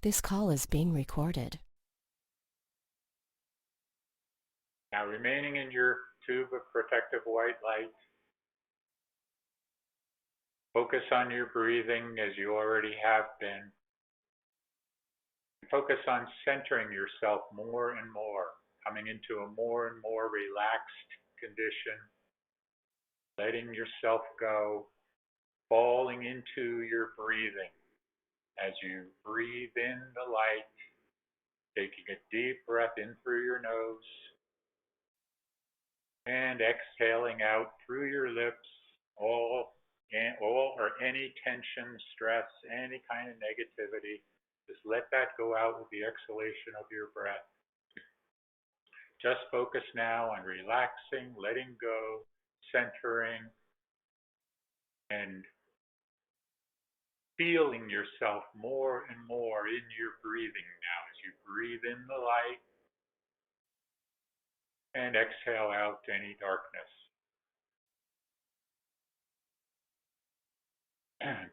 This call is being recorded. Now, remaining in your tube of protective white light, focus on your breathing as you already have been. Focus on centering yourself more and more, coming into a more and more relaxed condition, letting yourself go, falling into your breathing. As you breathe in the light, taking a deep breath in through your nose, and exhaling out through your lips all or any tension, stress, any kind of negativity. Just let that go out with the exhalation of your breath. Just focus now on relaxing, letting go, centering, and feeling yourself more and more in your breathing now as you breathe in the light and exhale out any darkness.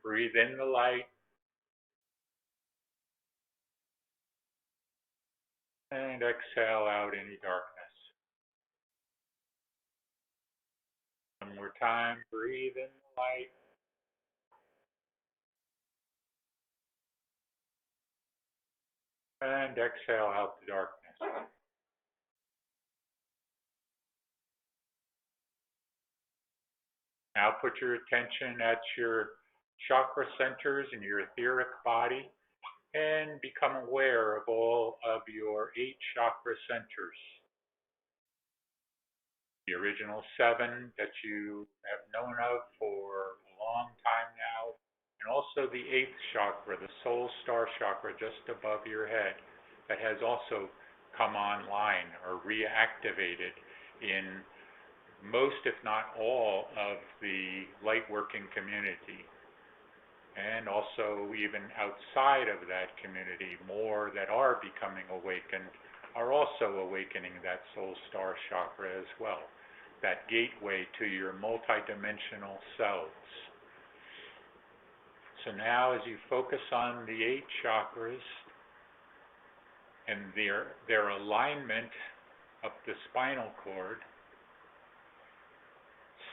Breathe in the light and exhale out any darkness. One more time, breathe in the light and exhale out the darkness. Now put your attention at your chakra centers in your etheric body and become aware of all of your 8 chakra centers. The original 7 that you have known of for a long time now, and also the 8th chakra, the soul star chakra just above your head, that has also come online or reactivated in most, if not all, of the light working community. And also even outside of that community, more that are becoming awakened are also awakening that soul star chakra as well, that gateway to your multidimensional selves. So now as you focus on the 8 chakras and their alignment up the spinal cord,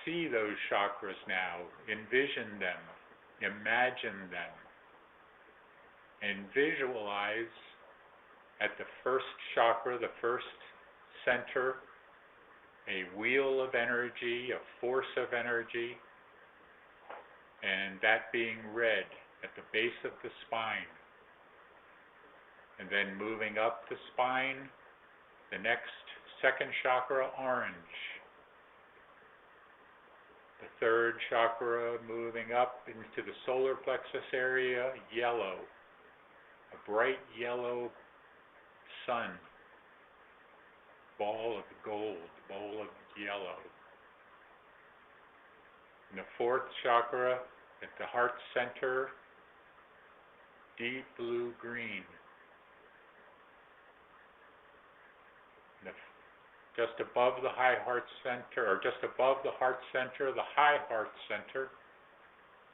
see those chakras now, envision them, imagine them, and visualize at the first chakra, the first center, a wheel of energy, a force of energy, and that being red at the base of the spine. And then moving up the spine, the next second chakra, orange. The third chakra moving up into the solar plexus area, yellow, a bright yellow sun, ball of gold, ball of yellow. In the fourth chakra, at the heart center, deep blue-green. Just above the high heart center, or just above the heart center, the high heart center,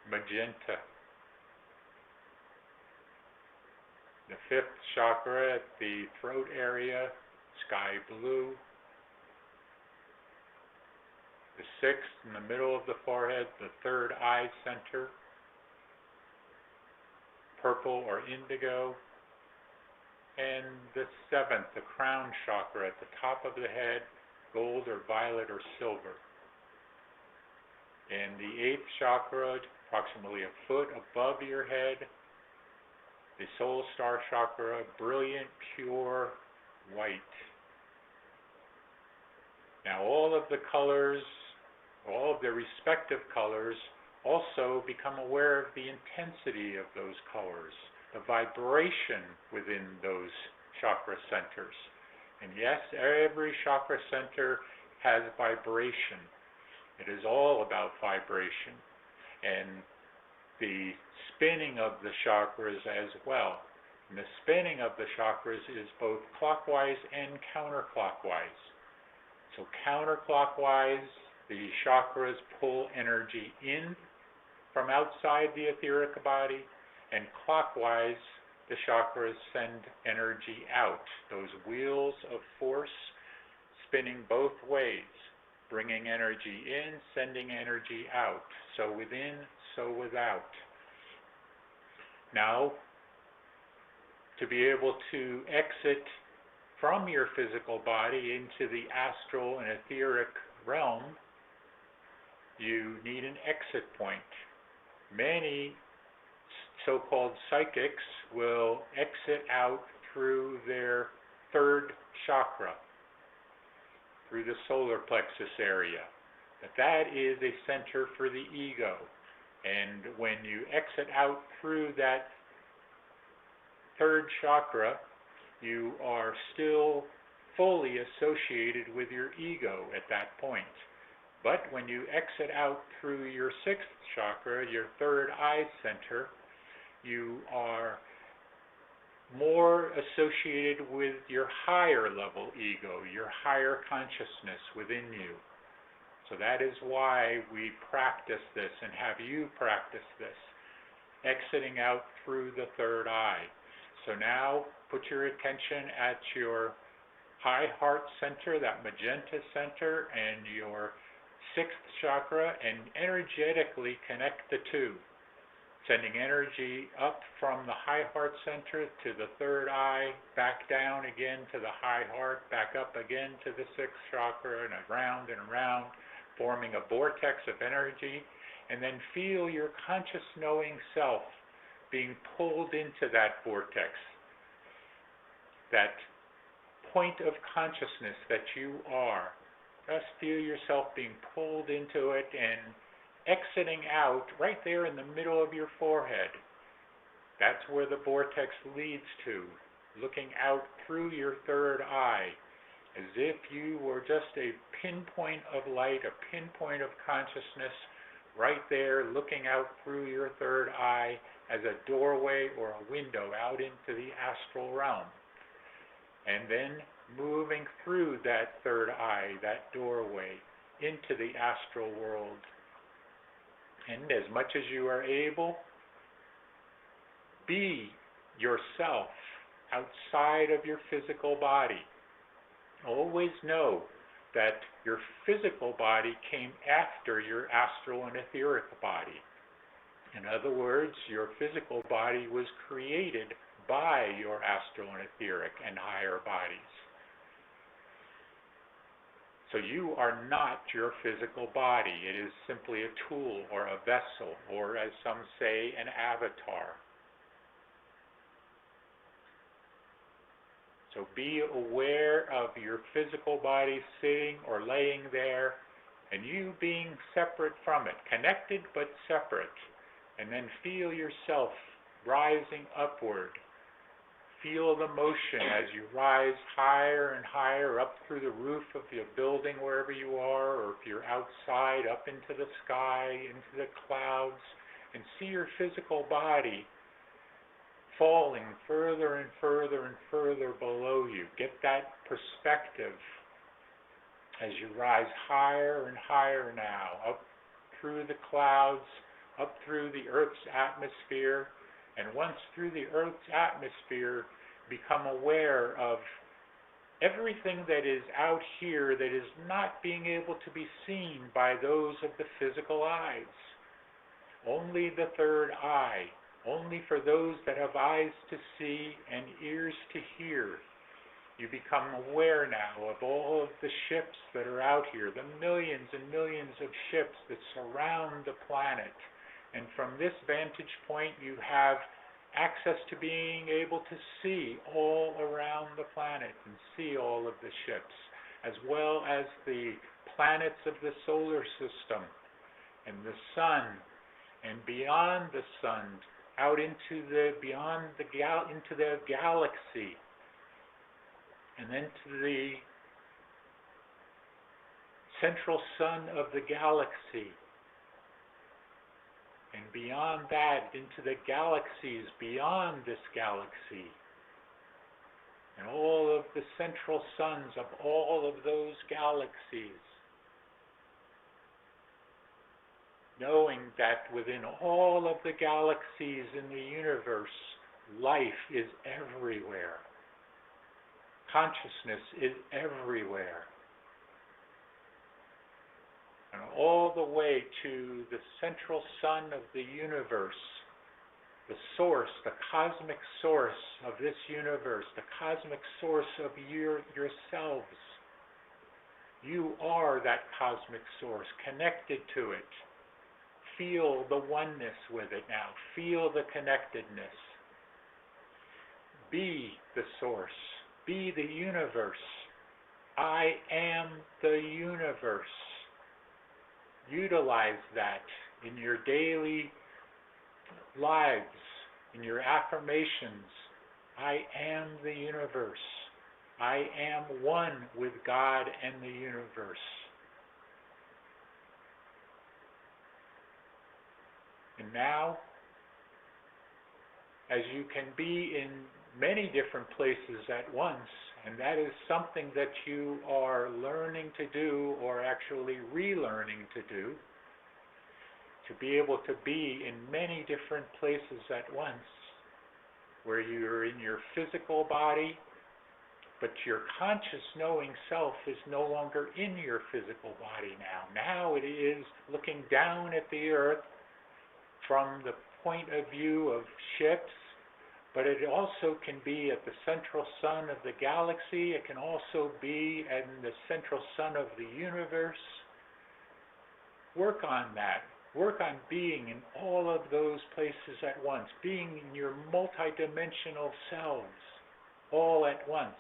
magenta. The fifth chakra at the throat area, sky blue. The sixth in the middle of the forehead, the third eye center, purple or indigo. And the seventh, the crown chakra at the top of the head, gold or violet or silver. And the 8th chakra, approximately a foot above your head, the soul star chakra, brilliant, pure white. Now all of the colors, all of the respective colors, also become aware of the intensity of those colors, the vibration within those chakra centers. And yes, every chakra center has vibration. It is all about vibration and the spinning of the chakras as well. And the spinning of the chakras is both clockwise and counterclockwise. So counterclockwise, the chakras pull energy in from outside the etheric body, and clockwise, the chakras send energy out. Those wheels of force spinning both ways, bringing energy in, sending energy out. So within, so without. Now, to be able to exit from your physical body into the astral and etheric realm, you need an exit point. Many so-called psychics will exit out through their third chakra, through the solar plexus area. But that is a center for the ego. And when you exit out through that third chakra, you are still fully associated with your ego at that point. But when you exit out through your sixth chakra, your third eye center, you are more associated with your higher level ego, your higher consciousness within you. So that is why we practice this and have you practice this, exiting out through the third eye. So now put your attention at your high heart center, that magenta center, and your sixth chakra, and energetically connect the two, sending energy up from the high heart center to the third eye, back down again to the high heart, back up again to the sixth chakra, and around, forming a vortex of energy. And then feel your conscious knowing self being pulled into that vortex, that point of consciousness that you are. Just feel yourself being pulled into it and exiting out right there in the middle of your forehead. That's where the vortex leads to, looking out through your third eye, as if you were just a pinpoint of light, a pinpoint of consciousness, right there looking out through your third eye as a doorway or a window out into the astral realm. And then moving through that third eye, that doorway, into the astral world. And as much as you are able, be yourself outside of your physical body. Always know that your physical body came after your astral and etheric body. In other words, your physical body was created by your astral and etheric and higher bodies. So you are not your physical body. It is simply a tool or a vessel, or as some say, an avatar. So be aware of your physical body sitting or laying there, and you being separate from it, connected but separate. And then feel yourself rising upward. Feel the motion as you rise higher and higher up through the roof of your building wherever you are, or if you're outside, up into the sky, into the clouds, and see your physical body falling further and further and further below you. Get that perspective as you rise higher and higher now, up through the clouds, up through the Earth's atmosphere, and once through the Earth's atmosphere, become aware of everything that is out here that is not being able to be seen by those of the physical eyes. Only the third eye, only for those that have eyes to see and ears to hear. You become aware now of all of the ships that are out here, the millions and millions of ships that surround the planet. And from this vantage point, you have access to being able to see all around the planet and see all of the ships, as well as the planets of the solar system and the sun, and beyond the sun, out into the into the galaxy, and then to the central sun of the galaxy. And beyond that, into the galaxies beyond this galaxy. And all of the central suns of all of those galaxies. Knowing that within all of the galaxies in the universe, life is everywhere. Consciousness is everywhere. And all the way to the central sun of the universe, the source, the cosmic source of this universe, the cosmic source of yourselves. You are that cosmic source, connected to it. Feel the oneness with it now. Feel the connectedness. Be the source. Be the universe. I am the universe. Utilize that in your daily lives, in your affirmations. I am the universe. I am one with God and the universe. And now, as you can be in many different places at once, and that is something that you are learning to do or actually relearning to do, to be able to be in many different places at once, where you're in your physical body, but your conscious knowing self is no longer in your physical body now. Now it is looking down at the earth from the point of view of ships, but it also can be at the central sun of the galaxy. It can also be in the central sun of the universe. Work on that. Work on being in all of those places at once, being in your multidimensional selves all at once.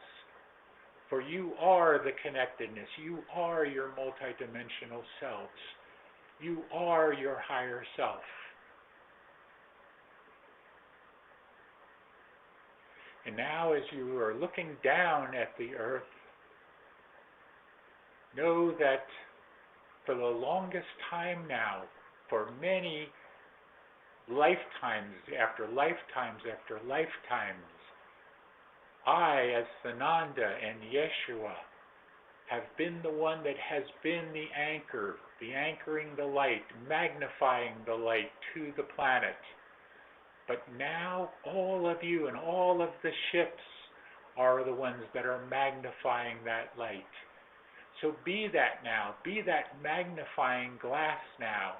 For you are the connectedness. You are your multidimensional selves. You are your higher self. And now as you are looking down at the earth, know that for the longest time now, for many lifetimes after lifetimes after lifetimes, I, as Sananda and Yeshua, have been the one that has been the anchor, the anchoring the light, magnifying the light to the planet. But now all of you and all of the ships are the ones that are magnifying that light. So be that now. Be that magnifying glass now.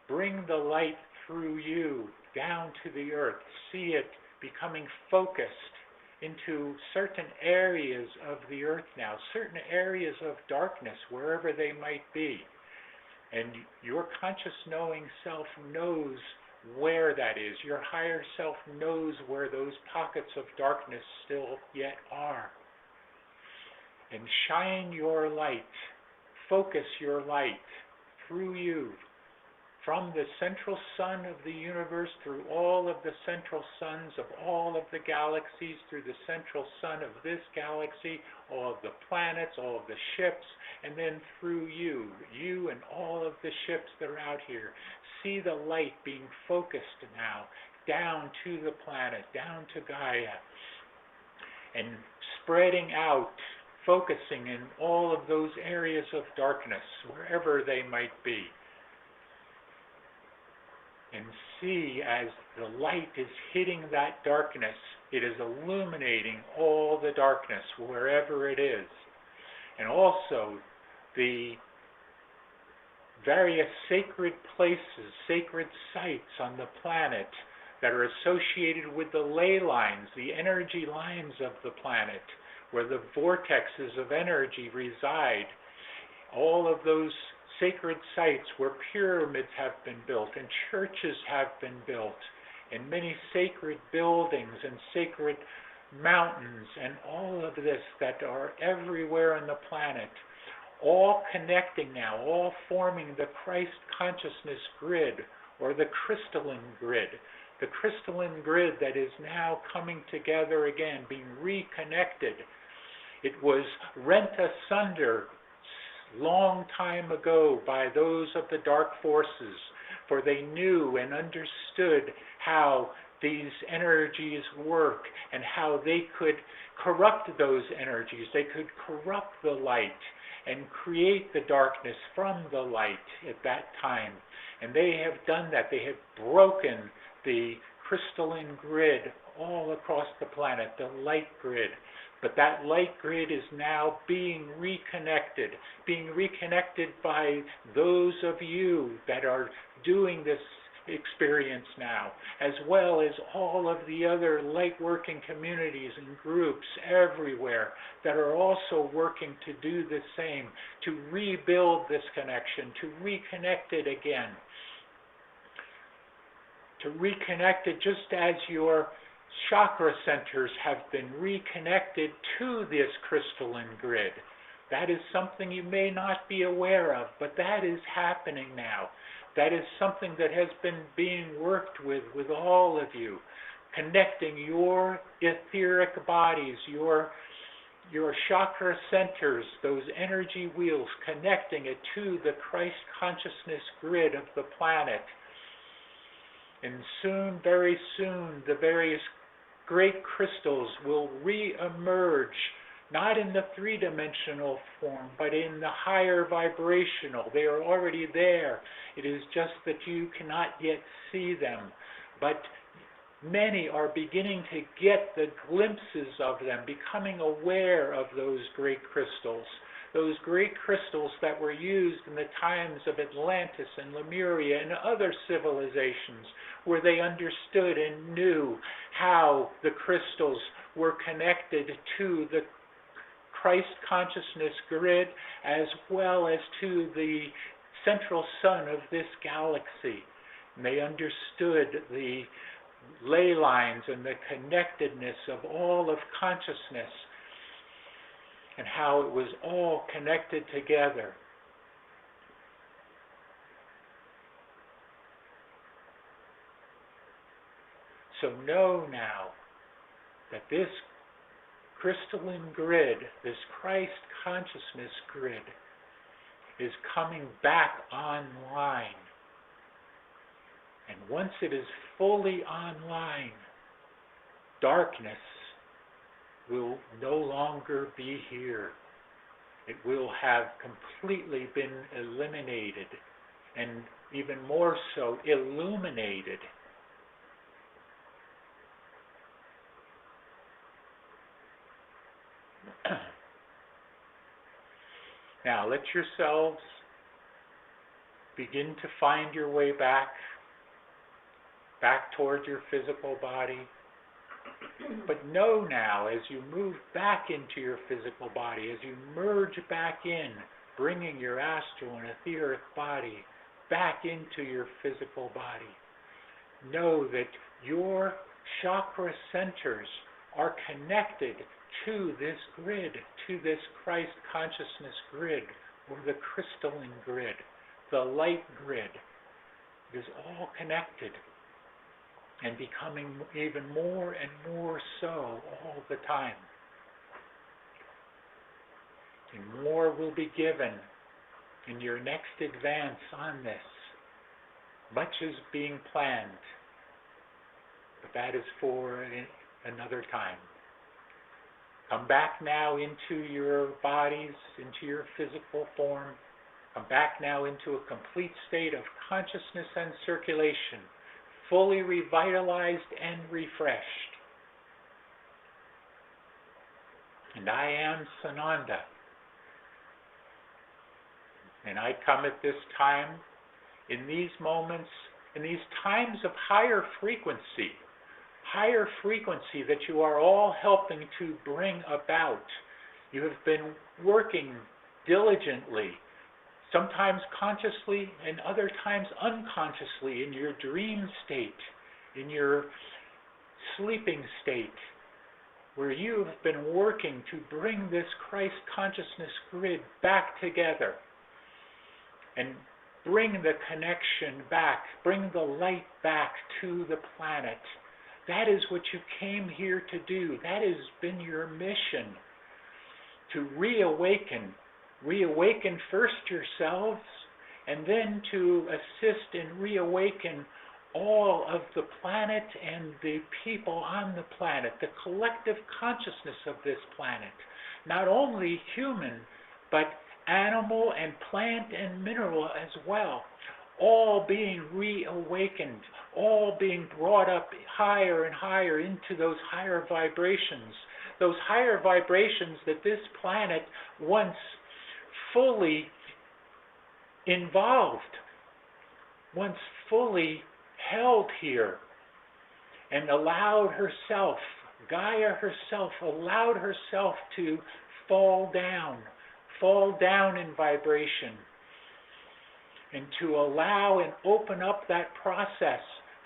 Bring the light through you down to the earth. See it becoming focused into certain areas of the earth now, certain areas of darkness, wherever they might be. And your conscious knowing self knows where that is. Your higher self knows where those pockets of darkness still yet are. And shine your light, focus your light through you, from the central sun of the universe, through all of the central suns of all of the galaxies, through the central sun of this galaxy, all of the planets, all of the ships, and then through you, you and all of the ships that are out here. See the light being focused now down to the planet, down to Gaia, and spreading out, focusing in all of those areas of darkness, wherever they might be. And see as the light is hitting that darkness, it is illuminating all the darkness wherever it is. And also the various sacred places, sacred sites on the planet that are associated with the ley lines, the energy lines of the planet, where the vortexes of energy reside. All of those sacred sites where pyramids have been built and churches have been built, and many sacred buildings and sacred mountains, and all of this that are everywhere on the planet, all connecting now, all forming the Christ consciousness grid, or the crystalline grid that is now coming together again, being reconnected. It was rent asunder long time ago by those of the dark forces, for they knew and understood how these energies work and how they could corrupt those energies. They could corrupt the light and create the darkness from the light at that time. And they have done that. They have broken the crystalline grid all across the planet, the light grid. But that light grid is now being reconnected by those of you that are doing this experience now, as well as all of the other light working communities and groups everywhere that are also working to do the same, to rebuild this connection, to reconnect it again, to reconnect it just as your chakra centers have been reconnected to this crystalline grid. That is something you may not be aware of, but that is happening now. That is something that has been being worked with all of you, connecting your etheric bodies, your chakra centers, those energy wheels, connecting it to the Christ consciousness grid of the planet. And soon, very soon, the various great crystals will re-emerge, not in the three-dimensional form, but in the higher vibrational. They are already there. It is just that you cannot yet see them. But many are beginning to get the glimpses of them, becoming aware of those great crystals that were used in the times of Atlantis and Lemuria and other civilizations, where they understood and knew how the crystals were connected to the Christ consciousness grid, as well as to the central sun of this galaxy. And they understood the ley lines and the connectedness of all of consciousness, and how it was all connected together. So know now that this crystalline grid, this Christ consciousness grid, is coming back online. And once it is fully online, darkness will no longer be here. It will have completely been eliminated, and even more so, illuminated. Now let yourselves begin to find your way back toward your physical body. But know now, as you move back into your physical body, as you merge back in, bringing your astral and etheric body back into your physical body, know that your chakra centers are connected to this grid, to this Christ consciousness grid, or the crystalline grid, the light grid. It is all connected, and becoming even more and more so all the time. And more will be given in your next advance on this. Much is being planned, but that is for another time. Come back now into your bodies, into your physical form. Come back now into a complete state of consciousness and circulation, fully revitalized and refreshed. And I am Sananda. And I come at this time, in these moments, in these times of higher frequency that you are all helping to bring about. You have been working diligently, sometimes consciously and other times unconsciously, in your dream state, in your sleeping state, where you have been working to bring this Christ consciousness grid back together and bring the connection back, bring the light back to the planet. That is what you came here to do. That has been your mission, to reawaken first yourselves, and then to assist and reawaken all of the planet and the people on the planet, the collective consciousness of this planet. Not only human, but animal and plant and mineral as well. all being reawakened, all being brought up higher and higher into those higher vibrations that this planet once fully involved, once fully held here, and allowed herself, Gaia herself, allowed herself to fall down in vibration, and to allow and open up that process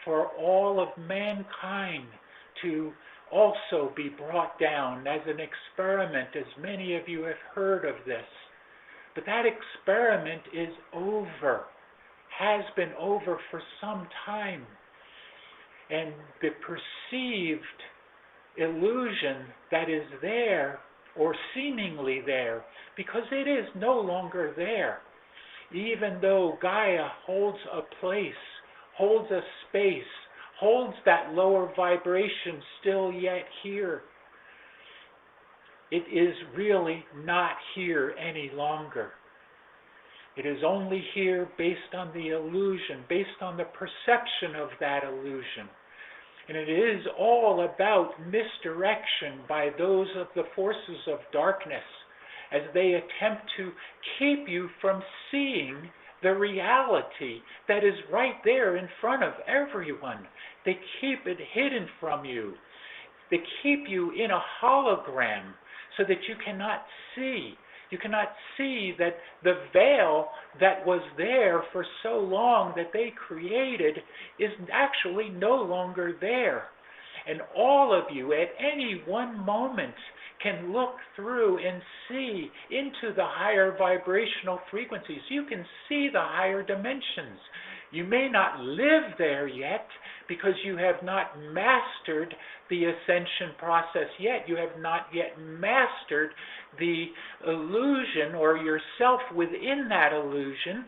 for all of mankind to also be brought down as an experiment, as many of you have heard of this. But that experiment is over, has been over for some time. And the perceived illusion that is there, or seemingly there, because it is no longer there, even though Gaia holds a place, holds a space, holds that lower vibration still yet here, it is really not here any longer. It is only here based on the illusion, based on the perception of that illusion. And it is all about misdirection by those of the forces of darkness as they attempt to keep you from seeing the reality that is right there in front of everyone. They keep it hidden from you. They keep you in a hologram so that you cannot see. You cannot see that the veil that was there for so long that they created is actually no longer there. And all of you at any one moment can look through and see into the higher vibrational frequencies. You can see the higher dimensions. You may not live there yet because you have not mastered the ascension process yet. You have not yet mastered the illusion or yourself within that illusion,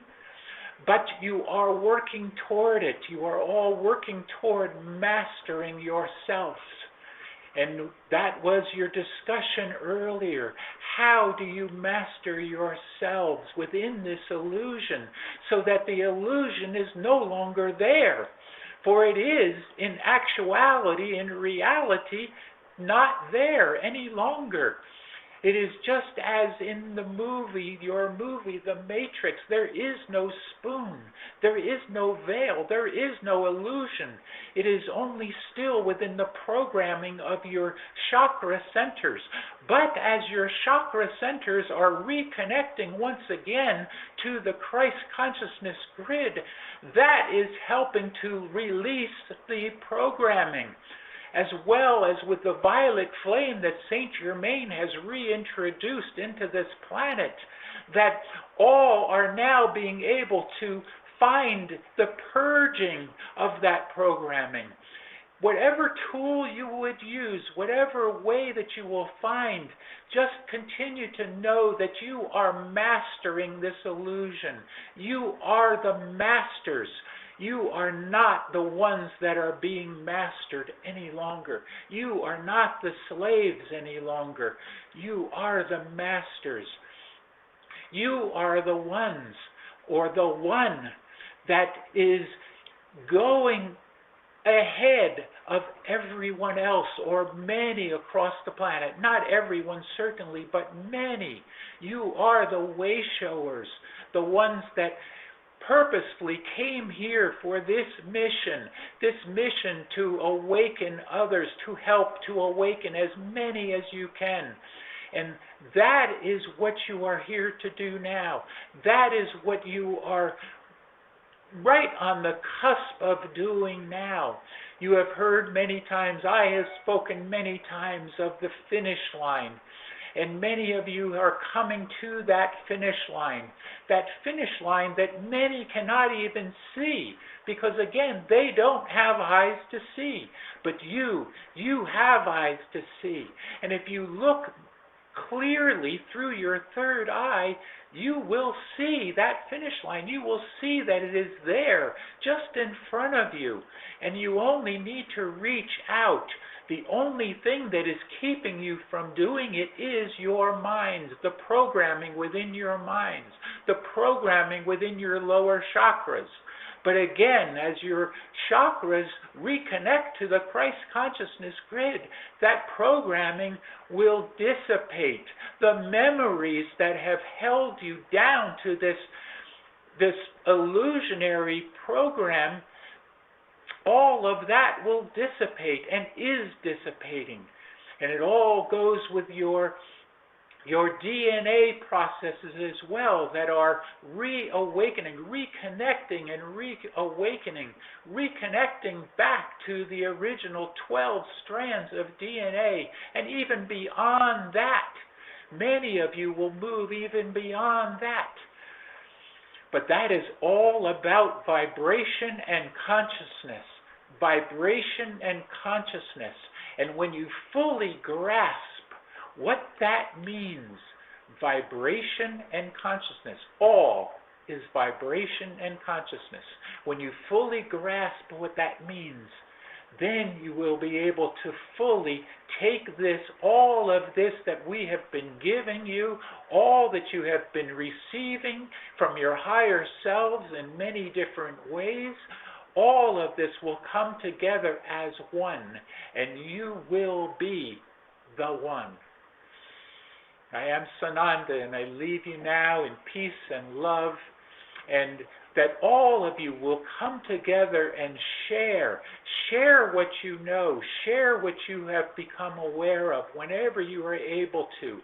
but you are working toward it. You are all working toward mastering yourselves. And that was your discussion earlier. How do you master yourselves within this illusion so that the illusion is no longer there? For it is, in actuality, in reality, not there any longer. It is just as in the movie, your movie, The Matrix. There is no spoon. There is no veil. There is no illusion. It is only still within the programming of your chakra centers. But as your chakra centers are reconnecting once again to the Christ consciousness grid, that is helping to release the programming, as well as with the violet flame that Saint Germain has reintroduced into this planet, that all are now being able to find the purging of that programming. Whatever tool you would use, whatever way that you will find, just continue to know that you are mastering this illusion. You are the masters. You are not the ones that are being mastered any longer. You are not the slaves any longer. You are the masters. You are the ones, or the one, that is going ahead of everyone else, or many across the planet. Not everyone, certainly, but many. You are the way showers, the ones that purposefully came here for this mission to awaken others, to help to awaken as many as you can. And that is what you are here to do now. That is what you are right on the cusp of doing now. You have heard many times, I have spoken many times of the finish line. And many of you are coming to that finish line that many cannot even see, because again, they don't have eyes to see. But you have eyes to see. And if you look clearly through your third eye, you will see that finish line. You will see that it is there, just in front of you. And you only need to reach out. The only thing that is keeping you from doing it is your minds, the programming within your minds, the programming within your lower chakras. But again, as your chakras reconnect to the Christ consciousness grid, that programming will dissipate. The memories that have held you down to this illusionary program, all of that will dissipate and is dissipating. And it all goes with your DNA processes as well that are reawakening, reconnecting and reawakening, reconnecting back to the original 12 strands of DNA. And even beyond that, many of you will move even beyond that. But that is all about vibration and consciousness. Vibration and consciousness. And when you fully grasp what that means, vibration and consciousness, all is vibration and consciousness. When you fully grasp what that means, then you will be able to fully take this, all of this that we have been giving you, all that you have been receiving from your higher selves in many different ways, all of this will come together as one, and you will be the one. I am Sananda, and I leave you now in peace and love, and that all of you will come together and share what you know, share what you have become aware of whenever you are able to.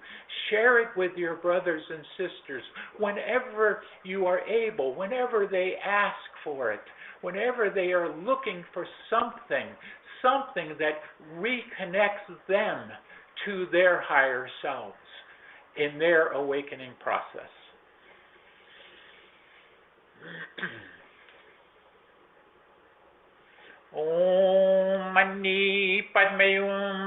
Share it with your brothers and sisters whenever you are able, whenever they ask for it, whenever they are looking for something that reconnects them to their higher selves in their awakening process. Om Mani Padme Hum.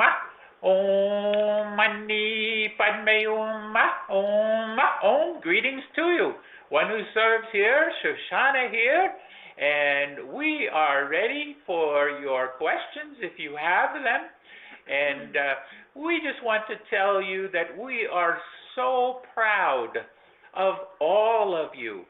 Om Mani Padme Hum. Om. Greetings to you. One who serves here, Shoshanna here, and we are ready for your questions if you have them. And we just want to tell you that we are so proud of all of you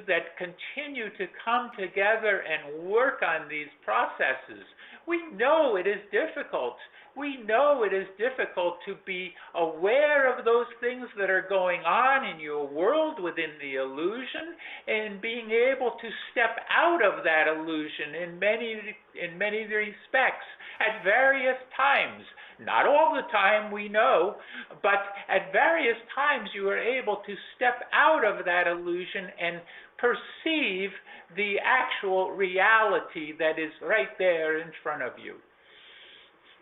that continue to come together and work on these processes. We know it is difficult. We know it is difficult to be aware of those things that are going on in your world within the illusion and being able to step out of that illusion in many respects at various times. Not all the time, we know, but at various times you are able to step out of that illusion and perceive the actual reality that is right there in front of you.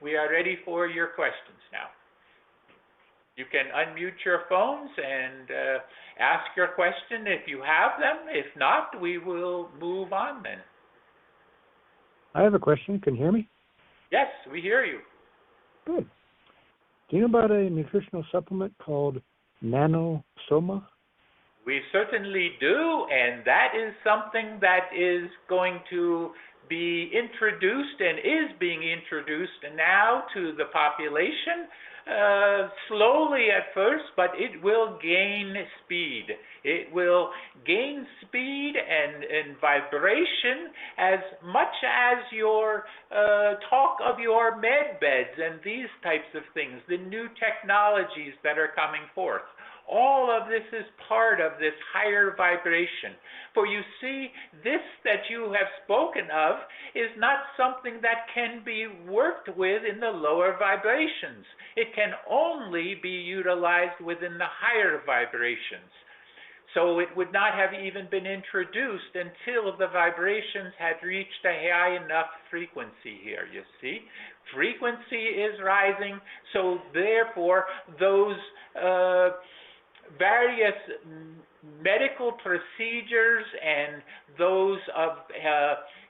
We are ready for your questions now. You can unmute your phones and ask your question if you have them. If not, we will move on then. I have a question. Can you hear me? Yes, we hear you. Good. Do you know about a nutritional supplement called Nanosoma? We certainly do, and that is something that is going to be introduced and is being introduced now to the population, slowly at first, but it will gain speed. It will gain speed and vibration as much as your talk of your med beds and these types of things, the new technologies that are coming forth. All of this is part of this higher vibration. For you see, this that you have spoken of is not something that can be worked with in the lower vibrations. It can only be utilized within the higher vibrations. So it would not have even been introduced until the vibrations had reached a high enough frequency here, you see. Frequency is rising, so therefore those various medical procedures and those of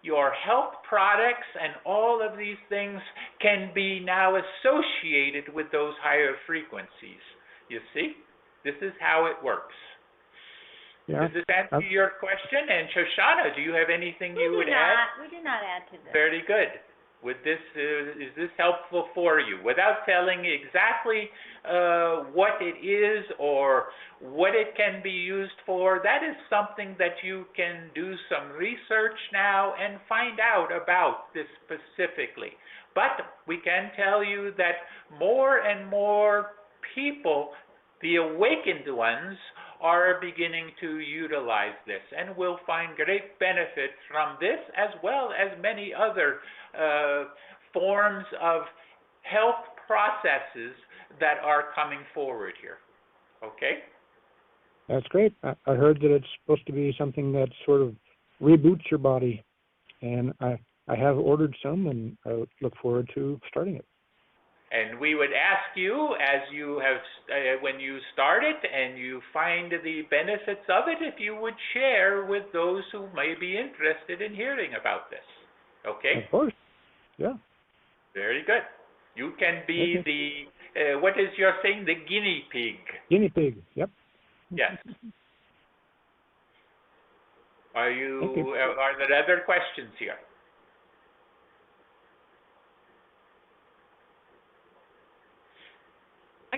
your health products and all of these things can be now associated with those higher frequencies. You see? This is how it works. Yeah. Does this answer your question? And Shoshanna, do you have anything you would add? We do not add to this. Very good. Is this helpful for you? Without telling exactly what it is or what it can be used for, that is something that you can do some research now and find out about this specifically. But we can tell you that more and more people, the awakened ones, are beginning to utilize this and will find great benefit from this, as well as many other forms of health processes that are coming forward here. Okay? That's great. I heard that it's supposed to be something that sort of reboots your body, and I have ordered some, and I look forward to starting it. And we would ask you, as you have, when you start it and you find the benefits of it, if you would share with those who may be interested in hearing about this. Okay? Of course. Yeah. Very good. You can be the, what is your saying, the guinea pig. Guinea pig, yep. Yes. Are there other questions here?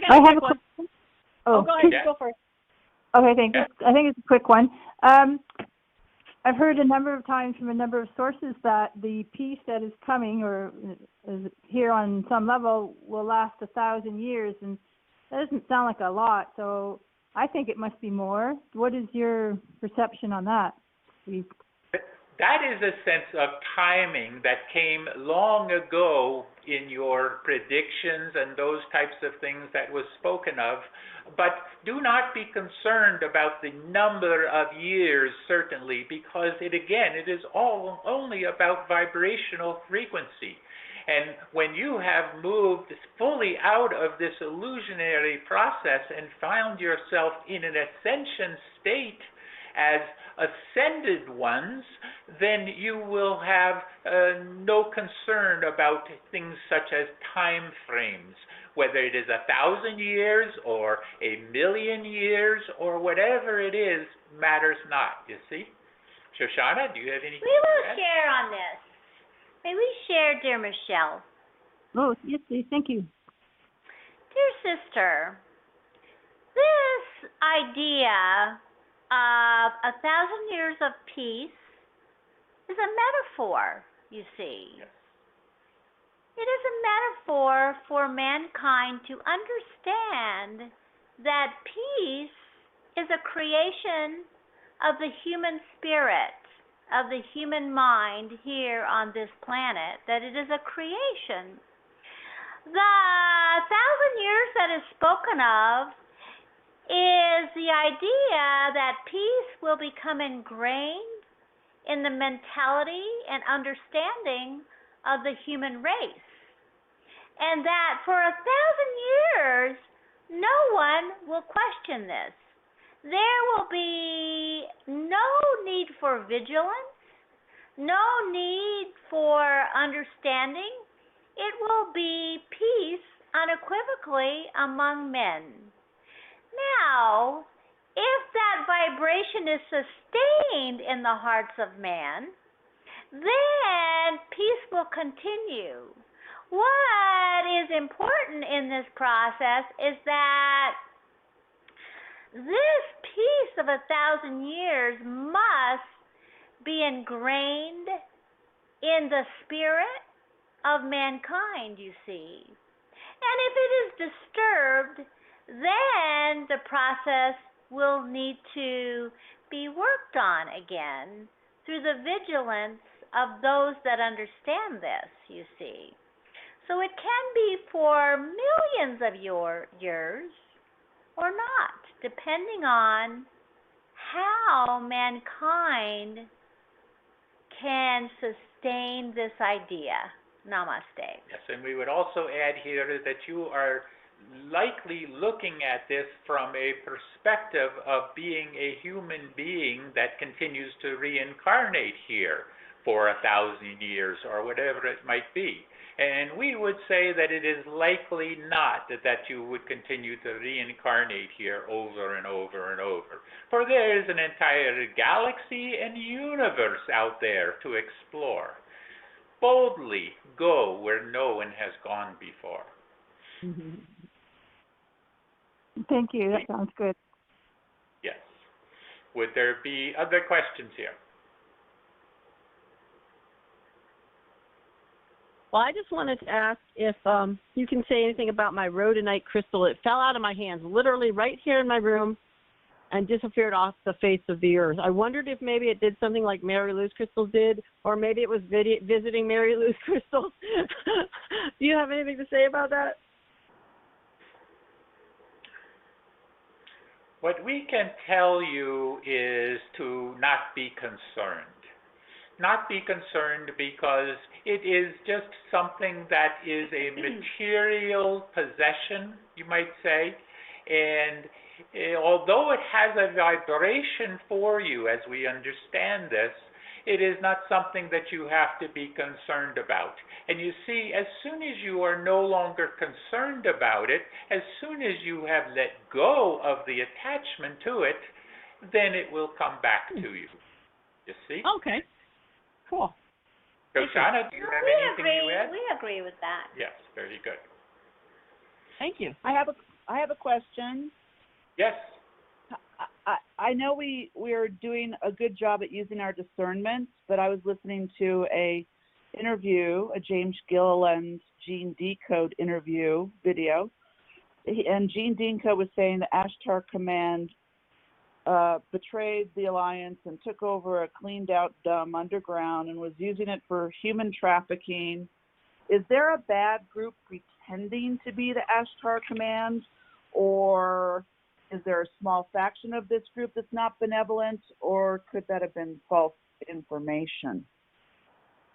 I have a question. Oh, go ahead. Yeah. Go first. Okay, thanks. Yeah. I think it's a quick one. I've heard a number of times from a number of sources that the peace that is coming, or is here on some level, will last 1,000 years, and that doesn't sound like a lot. So I think it must be more. What is your perception on that? That is a sense of timing that came long ago in your predictions and those types of things that was spoken of. But do not be concerned about the number of years, certainly, because it is all only about vibrational frequency. And when you have moved fully out of this illusionary process and found yourself in an ascension state as ascended ones, then you will have no concern about things such as time frames, whether it is 1,000 years or 1,000,000 years or whatever it is, matters not, you see. Shoshanna, do you have anything We will to add? share on this. May we share, dear Michelle? Oh, yes, please. Thank you. Dear sister, this idea of 1,000 years of peace is a metaphor, you see. Yes. It is a metaphor for mankind to understand that peace is a creation of the human spirit, of the human mind here on this planet, that it is a creation. The 1,000 years that is spoken of is the idea that peace will become ingrained in the mentality and understanding of the human race. And that for 1,000 years, no one will question this. There will be no need for vigilance, no need for understanding. It will be peace unequivocally among men. Now, if that vibration is sustained in the hearts of man, then peace will continue. What is important in this process is that this peace of 1,000 years must be ingrained in the spirit of mankind, you see. And if it is disturbed, then the process will need to be worked on again through the vigilance of those that understand this, you see. So it can be for millions of years or not, depending on how mankind can sustain this idea. Namaste. Yes, and we would also add here that you are likely looking at this from a perspective of being a human being that continues to reincarnate here for 1,000 years or whatever it might be. And we would say that it is likely not that you would continue to reincarnate here over and over and over. For there is an entire galaxy and universe out there to explore. boldly go where no one has gone before. Thank you. That sounds good. Yes. Would there be other questions here? Well, I just wanted to ask if you can say anything about my rhodonite crystal. It fell out of my hands, literally right here in my room, and disappeared off the face of the earth. I wondered if maybe it did something like Mary Lou's crystals did, or maybe it was visiting Mary Lou's crystals. Do you have anything to say about that? What we can tell you is to not be concerned. Not be concerned because it is just something that is a material possession, you might say, and although it has a vibration for you as we understand this, it is not something that you have to be concerned about. And you see, as soon as you are no longer concerned about it, as soon as you have let go of the attachment to it, then it will come back to you. You see? Okay. Cool. Shoshanna, do you have anything you add? We agree with that. Yes, very good. Thank you. I have a question. Yes. I know we're doing a good job at using our discernment, but I was listening to a James Gill and Gene Decode interview video, and Gene Decode was saying the Ashtar Command betrayed the Alliance and took over a cleaned out dumb underground and was using it for human trafficking. Is there a bad group pretending to be the Ashtar Command, or is there a small faction of this group that's not benevolent, or could that have been false information?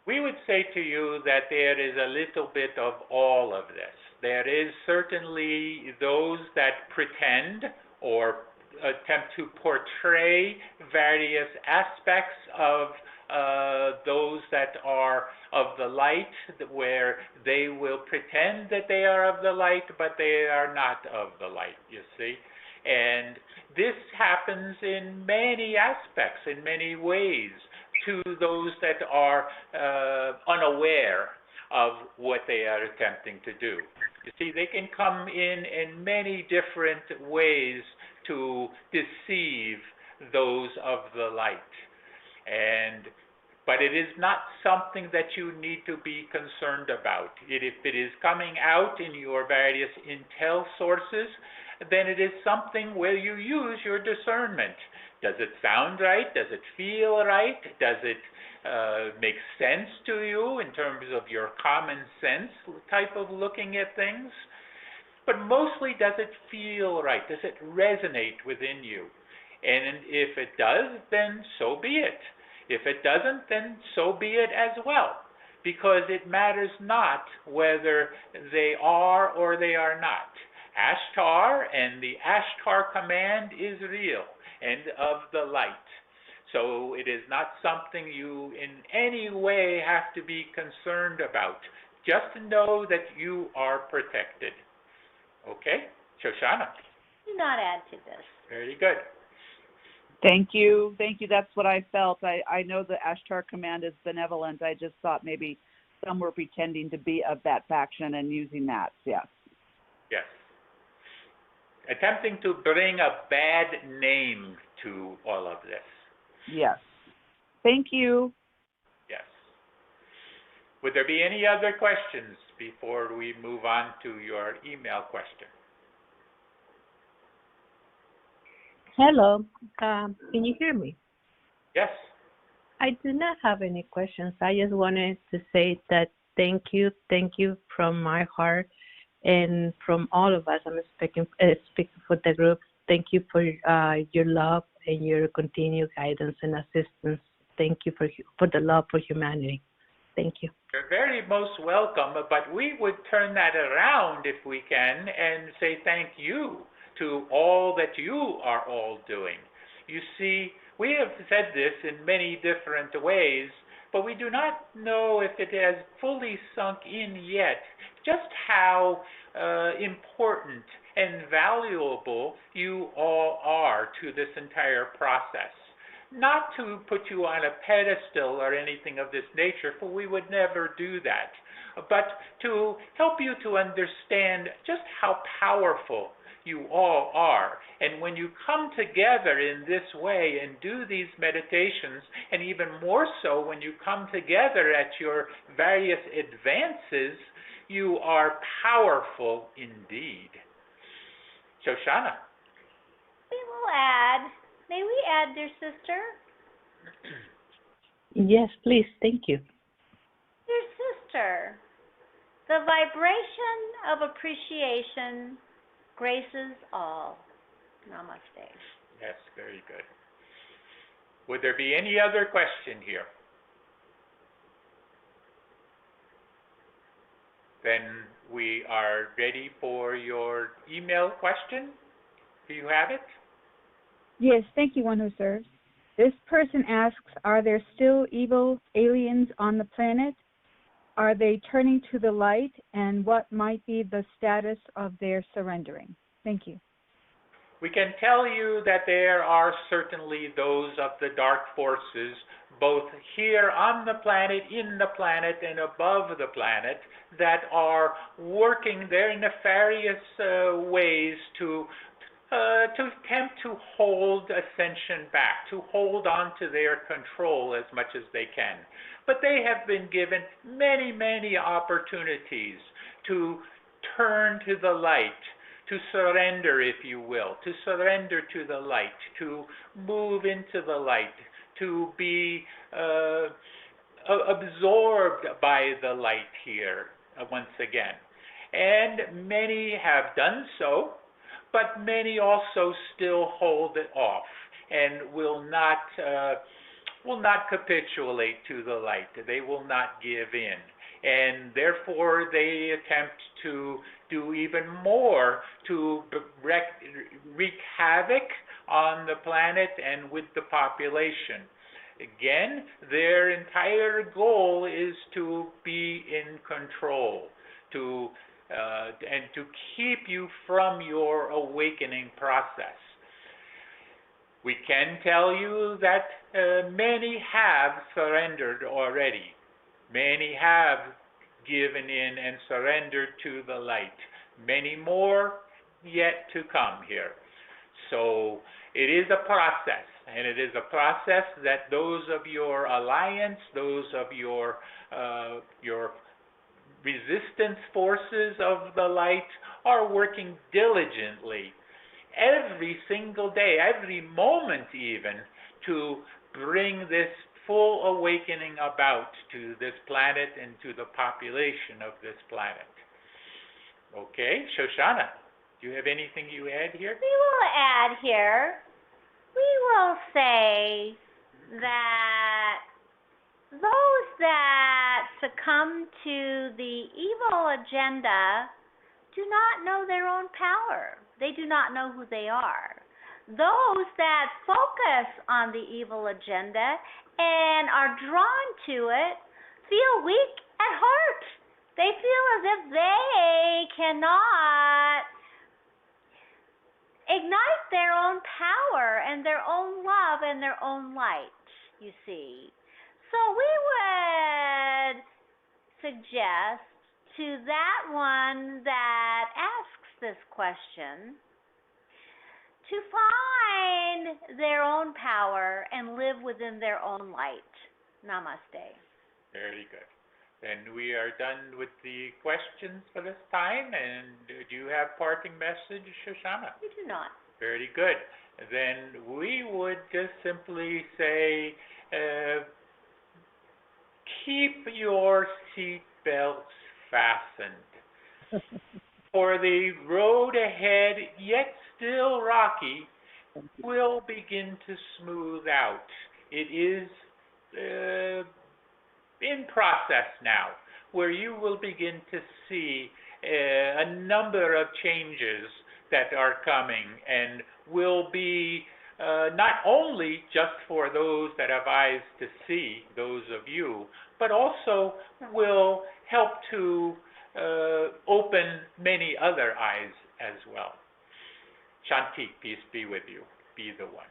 We would say to you that there is a little bit of all of this. There is certainly those that pretend or attempt to portray various aspects of those that are of the light, where they will pretend that they are of the light, but they are not of the light, you see. And this happens in many aspects, in many ways, to those that are unaware of what they are attempting to do. You see, they can come in many different ways to deceive those of the light. But it is not something that you need to be concerned about. If it is coming out in your various intel sources, then it is something where you use your discernment. Does it sound right? Does it feel right? Does it make sense to you in terms of your common sense type of looking at things? But mostly, does it feel right? Does it resonate within you? And if it does, then so be it. If it doesn't, then so be it as well. Because it matters not whether they are or they are not. Ashtar and the Ashtar Command is real and of the light. So it is not something you in any way have to be concerned about. Just know that you are protected. Okay? Shoshanna? Do not add to this. Very good. Thank you. That's what I felt. I know the Ashtar Command is benevolent. I just thought maybe some were pretending to be of that faction and using that. Yes. Yes. Attempting to bring a bad name to all of this. Yes. Thank you. Yes. Would there be any other questions before we move on to your email question? Hello, can you hear me? Yes. I do not have any questions. I just wanted to say that thank you from my heart and from all of us. I'm speaking for the group. Thank you for your love and your continued guidance and assistance. Thank you for the love for humanity. Thank you. You're very most welcome, but we would turn that around if we can and say thank you to all that you are all doing. You see, we have said this in many different ways, but we do not know if it has fully sunk in yet just how important and valuable you all are to this entire process. not to put you on a pedestal or anything of this nature, for we would never do that, but to help you to understand just how powerful you all are. And when you come together in this way and do these meditations, and even more so when you come together at your various advances, you are powerful indeed. Shoshanna. We will add, may we add, dear sister? Yes, please. Thank you. Dear sister, the vibration of appreciation graces all. Namaste. Yes, very good. Would there be any other question here? Then we are ready for your email question. Do you have it? Yes, thank you, one who serves. This person asks, are there still evil aliens on the planet? Are they turning to the light, and what might be the status of their surrendering? Thank you. We can tell you that there are certainly those of the dark forces, both here on the planet, in the planet, and above the planet, that are working their nefarious ways to attempt to hold ascension back, to hold on to their control as much as they can. But they have been given many, many opportunities to turn to the light, to surrender, if you will, to surrender to the light, to move into the light, to be absorbed by the light here once again. And many have done so, but many also still hold it off and will not capitulate to the light. They will not give in. And therefore they attempt to do even more to wreak havoc on the planet and with the population. Again, their entire goal is to be in control, and to keep you from your awakening process. We can tell you that many have surrendered already. Many have given in and surrendered to the light. Many more yet to come here. So it is a process, and it is a process that those of your alliance, those of your resistance forces of the light are working diligently every single day, every moment even, to bring this full awakening about to this planet and to the population of this planet. Okay, Shoshanna, do you have anything you add here? We will add here, we will say that those that succumb to the evil agenda do not know their own power. They do not know who they are. Those that focus on the evil agenda and are drawn to it feel weak at heart. They feel as if they cannot ignite their own power and their own love and their own light, you see. So we would suggest to that one that asks this question to find their own power and live within their own light. Namaste. Very good. Then we are done with the questions for this time. And do you have parting message, Shoshanna? We do not. Very good. Then we would just simply say, keep your seat belts fastened. For the road ahead, yet still rocky, will begin to smooth out. It is in process now, where you will begin to see a number of changes that are coming and will be not only just for those that have eyes to see, those of you, but also will help to open many other eyes as well. Shanti, peace be with you. Be the one.